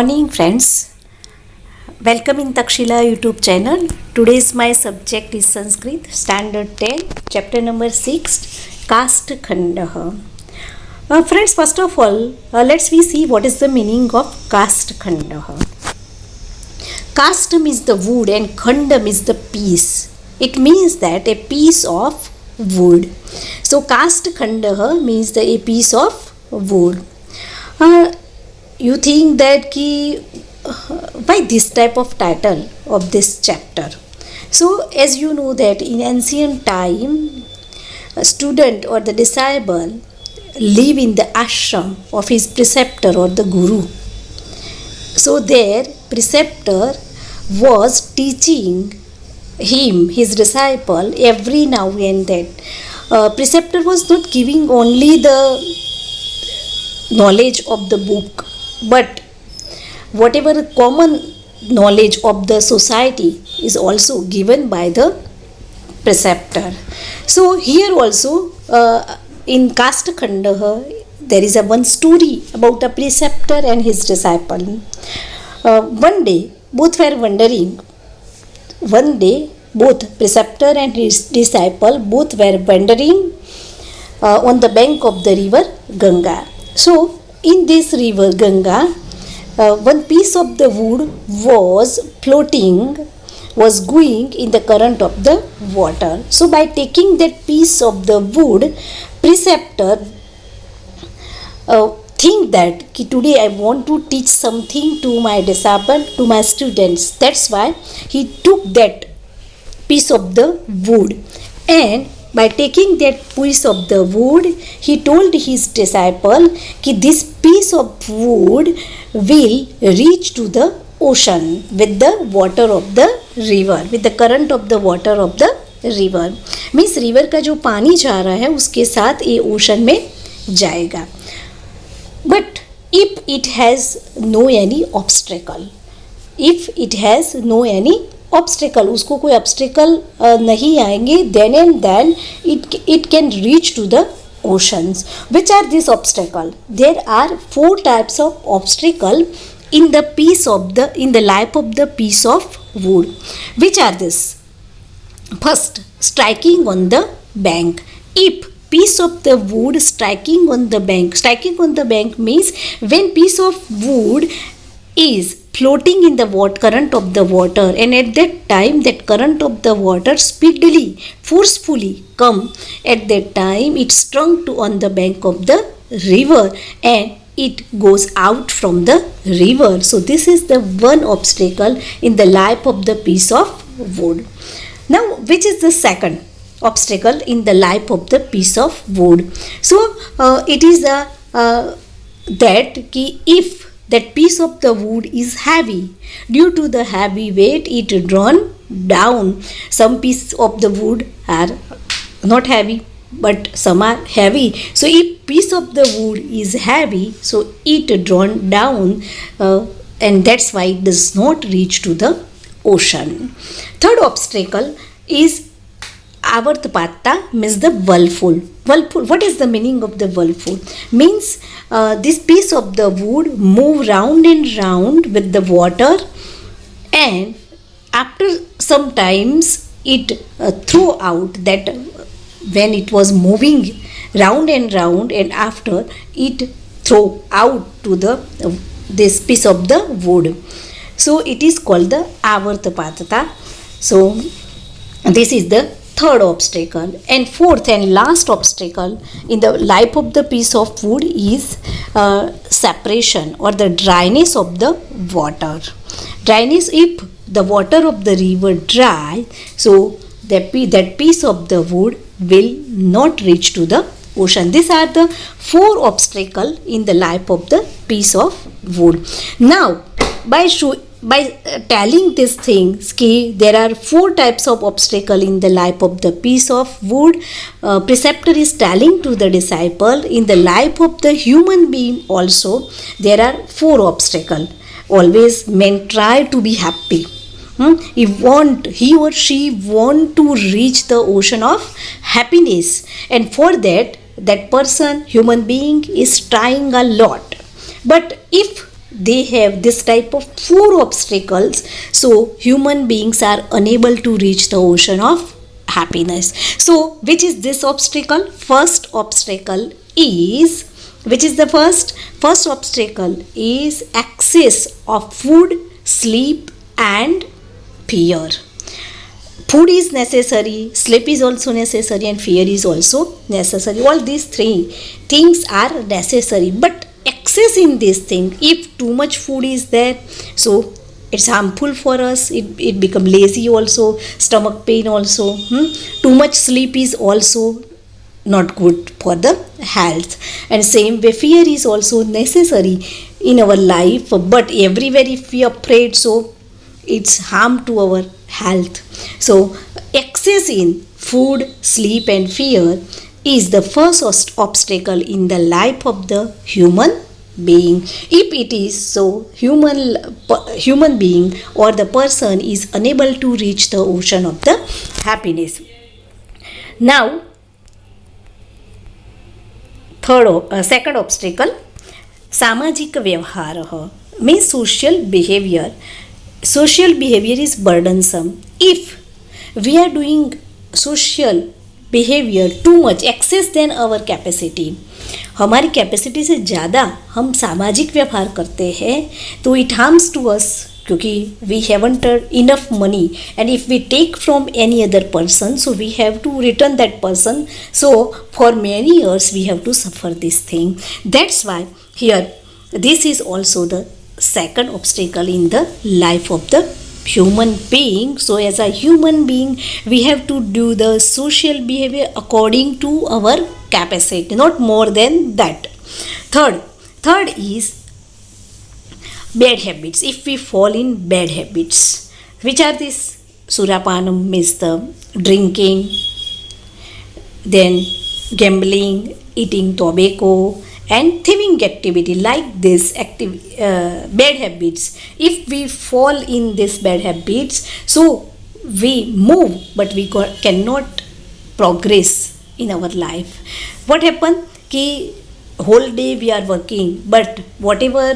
Morning friends, welcome in Takshila YouTube channel. Today's my subject is Sanskrit, Standard 10, chapter number 6, Caste Khandah. Friends, first of all, let's we see what is the meaning of Caste Khandah. Caste means the wood and Khanda means the piece. It means that a piece of wood. So Caste Khandah means a piece of wood. You think that why this type of title of this chapter? So as you know that in ancient time, a student or the disciple live in the ashram of his preceptor or the guru. So their preceptor was teaching him, his disciple, every now and then. Preceptor was not giving only the knowledge of the book, but whatever common knowledge of the society is also given by the preceptor. So here also in Caste Khandah there is a one story about a preceptor and his disciple. One day both were wandering. One day both preceptor and his disciple both were wandering on the bank of the river Ganga. So in this river Ganga, one piece of the wood was floating, was going in the current of the water. So by taking that piece of the wood, preceptor think that today I want to teach something to my disciple, to my students. That's why he took that piece of the wood, and by taking that piece of the wood, he told his disciple that this piece of wood will reach to the ocean with the water of the river, with the current of the water of the river. Means river का जो पानी जा रहा है उसके साथ ये ocean में जाएगा. But if it has no any obstacle, if it has no any obstacle, उसको कोई obstacle नहीं आएंगे, then and then it can reach to the oceans. Which are these obstacle? There are 4 types of obstacle in the life of the piece of wood. Which are this? First, striking on the bank. If piece of the wood striking on the bank means when piece of wood is floating in the current of the water, and at that time that current of the water speedily, forcefully come, at that time it struck to on the bank of the river and it goes out from the river. So this is the one obstacle in the life of the piece of wood. Now which is the second obstacle in the life of the piece of wood? So it is that if that piece of the wood is heavy, due to the heavy weight it drawn down. Some pieces of the wood are not heavy, but some are heavy. So if piece of the wood is heavy, so it drawn down, and that's why it does not reach to the ocean. Third obstacle is Avartapata, means the whirlpool. Whirlpool. What is the meaning of the whirlpool? Means this piece of the wood move round and round with the water, and after some times it throw out that when it was moving round and round, and after it throw out to this piece of the wood. So it is called the Avartapata. So this is the third obstacle. And fourth and last obstacle in the life of the piece of wood is separation or the dryness of the water. Dryness, if the water of the river dry, so that piece of the wood will not reach to the ocean. These are the 4 obstacles in the life of the piece of wood. Now by telling these things, there are 4 types of obstacle in the life of the piece of wood. Preceptor is telling to the disciple, in the life of the human being also there are 4 obstacle. Always men try to be happy. He or she want to reach the ocean of happiness, and for that person, human being, is trying a lot. But if they have this type of four obstacles, so human beings are unable to reach the ocean of happiness. So which is this obstacle? First obstacle is, which is the first obstacle is excess of food, sleep and fear. Food is necessary, sleep is also necessary, and fear is also necessary. All these three things are necessary, but excess in this thing, if too much food is there, so it's harmful for us. It become lazy also, stomach pain also. Too much sleep is also not good for the health, and same way fear is also necessary in our life, but everywhere if we are afraid, so it's harm to our health. So excess in food, sleep and fear is the first obstacle in the life of the human being. If it is so, human being or the person is unable to reach the ocean of the happiness. Now second obstacle, सामाजिक व्यवहारः means social behavior. Social behavior is burdensome. If we are doing social behavior too much, excess than our capacity, हमारी capacity से ज़्यादा हम सामाजिक व्यवहार करते हैं, तो इट हार्म्स टू अस, क्योंकि we haven't enough money, and if we take from any other person, so we have to return that person, so for many years we have to suffer this thing. That's why here this is also the second obstacle in the life of the human being. So as a human being we have to do the social behavior according to our capacity, not more than that. Third is bad habits. If we fall in bad habits, which are these? Surapanam means the drinking, then gambling, eating tobacco and thieving activity. Like this bad habits, if we fall in these bad habits, so we move but we cannot progress in our life. What happen ki whole day we are working, but whatever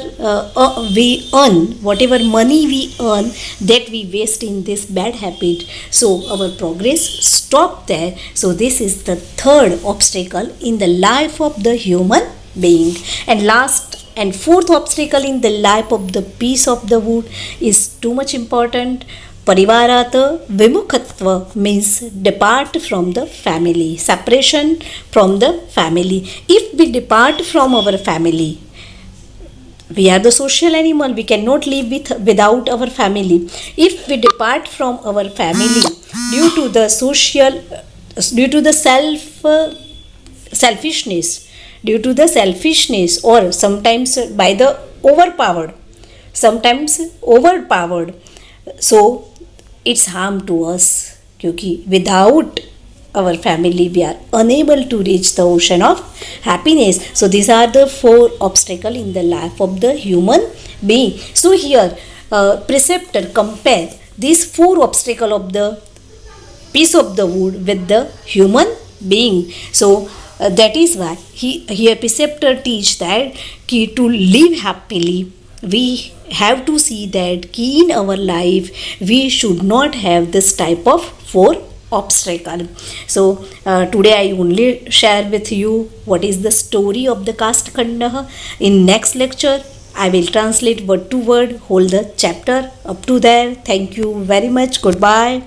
we earn, whatever money we earn, that we waste in this bad habit, so our progress stop there. So this is the third obstacle in the life of the human being. And last and fourth obstacle in the life of the piece of the wood is too much important. Parivarat vimukhatva means depart from the family, separation from the family. If we depart from our family, we are the social animal, we cannot live without our family. If we depart from our family due to the selfishness, or sometimes by the overpowered, so it's harm to us, क्योंकि without our family we are unable to reach the ocean of happiness. So these are the four obstacles in the life of the human being. So here preceptor compare these four obstacles of the piece of the wood with the human being. So that is why here preceptor teach that ki to live happily we have to see that ki in our life we should not have this type of four obstacle. So today I only share with you what is the story of the caste khanda. In next lecture I will translate word to word whole the chapter up to there. Thank you very much. Goodbye.